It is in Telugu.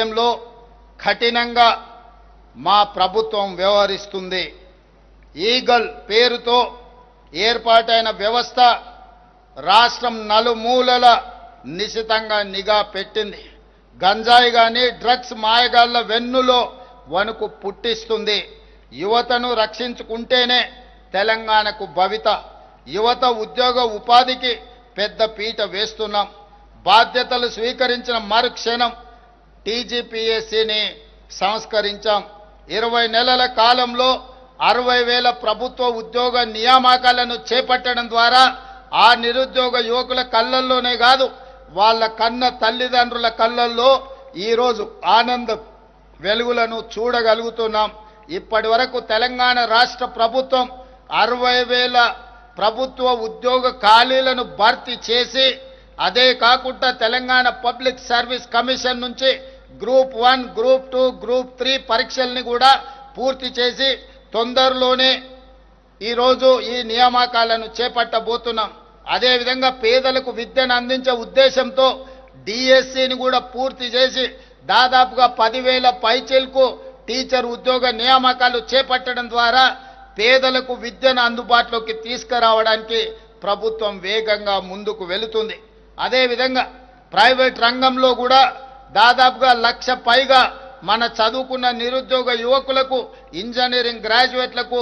విషయంలో కఠినంగా మా ప్రభుత్వం వ్యవహరిస్తుంది. ఈగల్ పేరుతో ఏర్పాటైన వ్యవస్థ రాష్ట్రం నలుమూలల నిశితంగా నిఘా పెట్టింది. గంజాయి కానీ డ్రగ్స్ మాయగాళ్ల వెన్నులో వణుకు పుట్టిస్తుంది. యువతను రక్షించుకుంటేనే తెలంగాణకు భవిత. యువత ఉద్యోగ ఉపాధికి పెద్ద పీట వేస్తున్నాం. బాధ్యతలు స్వీకరించిన మరుక్షణం టీజీపీఎస్సీని సంస్కరించాం. 20 నెలల కాలంలో 60,000 ప్రభుత్వ ఉద్యోగ నియామకాలను చేపట్టడం ద్వారా ఆ నిరుద్యోగ యువకుల కళ్ళల్లోనే కాదు, వాళ్ళ కన్న తల్లిదండ్రుల కళ్ళల్లో ఈరోజు ఆనందం వెలుగులను చూడగలుగుతున్నాం. ఇప్పటి వరకు తెలంగాణ రాష్ట్ర ప్రభుత్వం 60,000 ప్రభుత్వ ఉద్యోగ ఖాళీలను భర్తీ చేసి, అదే కాకుండా తెలంగాణ పబ్లిక్ సర్వీస్ కమిషన్ నుంచి గ్రూప్ 1, గ్రూప్ 2, గ్రూప్ 3 పరీక్షల్ని కూడా పూర్తి చేసి తొందరలోనే ఈరోజు ఈ నియామకాలను చేపట్టబోతున్నాం. అదేవిధంగా పేదలకు విద్యను అందించే ఉద్దేశంతో డిఎస్సిని కూడా పూర్తి చేసి దాదాపుగా 10,000 పైచిలకు టీచర్ ఉద్యోగ నియామకాలు చేపట్టడం ద్వారా పేదలకు విద్యను అందుబాటులోకి తీసుకురావడానికి ప్రభుత్వం వేగంగా ముందుకు వెళుతుంది. అదేవిధంగా ప్రైవేట్ రంగంలో కూడా దాదాపుగా 1,00,000 పైగా మన చదువుకున్న నిరుద్యోగ యువకులకు, ఇంజనీరింగ్ గ్రాడ్యుయేట్లకు